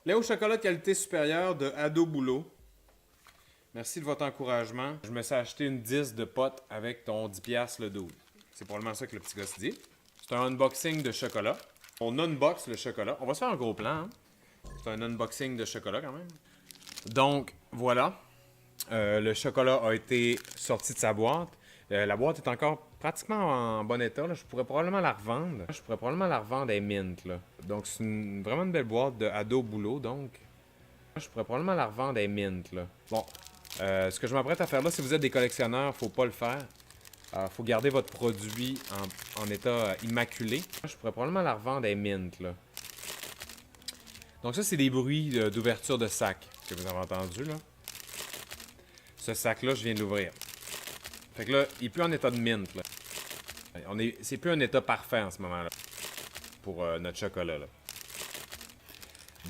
Lait au chocolat de qualité supérieure de Ado Boulot. Merci de votre encouragement. Je me suis acheté une 10 de potes avec ton 10$ le double. C'est probablement ça que le petit gars se dit. C'est un unboxing de chocolat. On unbox le chocolat. On va se faire un gros plan. Hein? C'est un unboxing de chocolat quand même. Donc, voilà. Le chocolat a été sorti de sa boîte. La boîte est encore pratiquement en bon état. Là. Je pourrais probablement la revendre. À Mint. Là. Donc, c'est vraiment une belle boîte de Ado Boulot. Donc, je pourrais probablement la revendre à Mint. Là. Bon, ce que je m'apprête à faire là, si vous êtes des collectionneurs, faut pas le faire. Faut garder votre produit en état immaculé. Je pourrais probablement la revendre à Mint. Là. Donc, ça, c'est des bruits d'ouverture de sac que vous avez entendu. Là. Ce sac-là, je viens de l'ouvrir. Fait que là, il n'est plus en état de mint. Là. C'est plus un état parfait en ce moment-là. Pour notre chocolat. Là.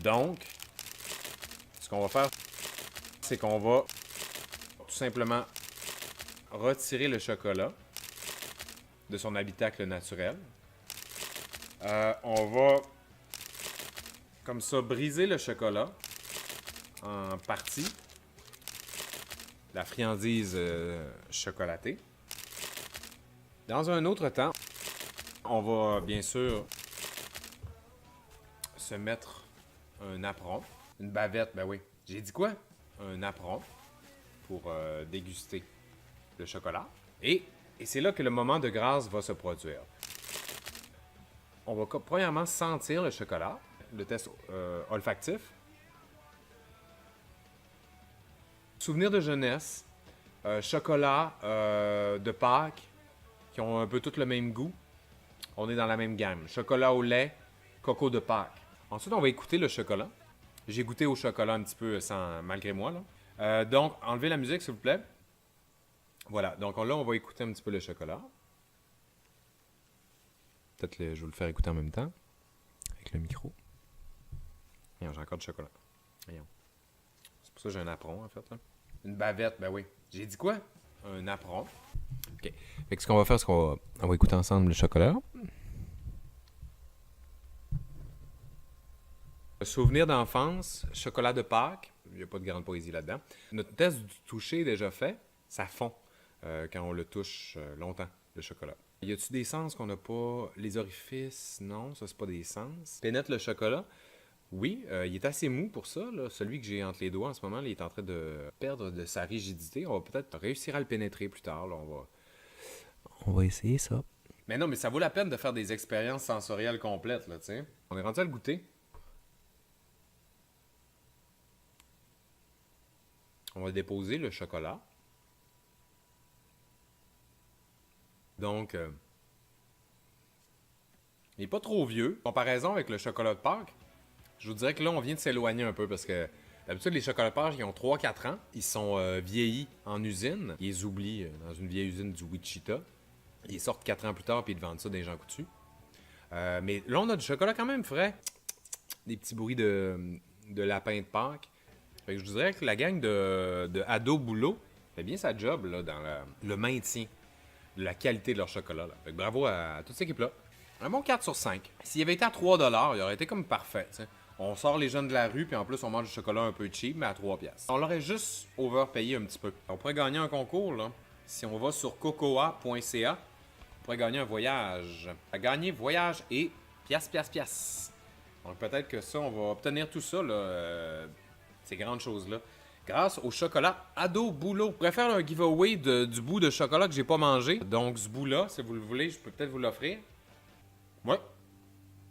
Donc, ce qu'on va faire, c'est qu'on va tout simplement retirer le chocolat de son habitacle naturel. On va, comme ça, briser le chocolat en parties. La friandise chocolatée. Dans un autre temps, on va bien sûr se mettre un apron, une bavette, ben oui. J'ai dit quoi? Un apron pour déguster le chocolat. Et c'est là que le moment de grâce va se produire. On va premièrement sentir le chocolat, le test olfactif. Souvenirs de jeunesse, chocolat de Pâques, qui ont un peu tout le même goût. On est dans la même gamme. Chocolat au lait, coco de Pâques. Ensuite, on va écouter le chocolat. J'ai goûté au chocolat un petit peu malgré moi. Là. Donc, enlevez la musique, s'il vous plaît. Voilà. Donc là, on va écouter un petit peu le chocolat. Peut-être je vais vous le faire écouter en même temps. Avec le micro. Voyons, j'ai encore du chocolat. Voyons. C'est pour ça que j'ai un apron, en fait. Là. Une bavette, ben oui. J'ai dit quoi? Un apron. OK. Fait que ce qu'on va faire, c'est qu'on va écouter ensemble le chocolat. Souvenir d'enfance, chocolat de Pâques. Il n'y a pas de grande poésie là-dedans. Notre test du toucher est déjà fait. Ça fond quand on le touche longtemps, le chocolat. Y a-t-il des sens qu'on n'a pas? Les orifices? Non, ça, c'est pas des sens. Pénètre le chocolat. Oui, il est assez mou pour ça. Là. Celui que j'ai entre les doigts en ce moment, là, il est en train de perdre de sa rigidité. On va peut-être réussir à le pénétrer plus tard. Là. On va essayer ça. Mais non, mais ça vaut la peine de faire des expériences sensorielles complètes. Là, t'sais. On est rendu à le goûter. On va déposer le chocolat. Donc, il n'est pas trop vieux. En comparaison avec le chocolat de Pâques, je vous dirais que là, on vient de s'éloigner un peu parce que d'habitude, les chocolats de Pâques, ils ont 3-4 ans. Ils sont vieillis en usine. Ils les oublient dans une vieille usine du Wichita. Ils sortent 4 ans plus tard puis ils te vendent ça des gens coutus. Mais là, on a du chocolat quand même frais. Des petits bruits de lapin de Pâques. Fait que je vous dirais que la gang de Ado Boulot fait bien sa job là, dans le maintien de la qualité de leur chocolat. Là. Fait que bravo à toute cette équipe-là. Un bon 4 sur 5. S'il avait été à 3$, il aurait été comme parfait. T'sais. On sort les jeunes de la rue, puis en plus, on mange du chocolat un peu cheap, mais à 3$. On l'aurait juste overpayé un petit peu. On pourrait gagner un concours, là. Si on va sur cocoa.ca, on pourrait gagner un voyage. À gagner voyage et piastres. Donc peut-être que ça, on va obtenir tout ça, là, ces grandes choses-là, grâce au chocolat Ado Boulot. Je pourrais faire un giveaway du bout de chocolat que j'ai pas mangé. Donc ce bout-là, si vous le voulez, je peux peut-être vous l'offrir. Ouais.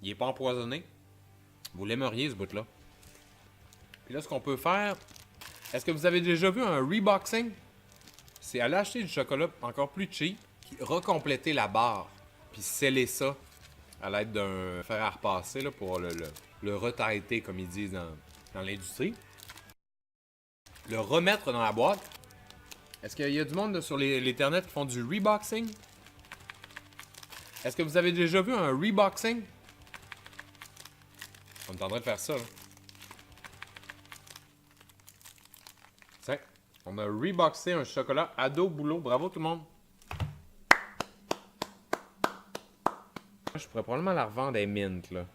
Il est pas empoisonné. Vous l'aimeriez, ce bout-là. Puis là, ce qu'on peut faire... Est-ce que vous avez déjà vu un reboxing? C'est aller acheter du chocolat encore plus cheap, puis recompléter la barre, puis sceller ça à l'aide d'un fer à repasser là, pour le retailler, comme ils disent dans l'industrie. Le remettre dans la boîte. Est-ce qu'il y a du monde sur l'Internet qui font du reboxing? Est-ce que vous avez déjà vu un reboxing? On est en train de faire ça, là. Tiens, on a reboxé un chocolat Ado Boulot. Bravo tout le monde. Je pourrais probablement la revendre à Mint, là.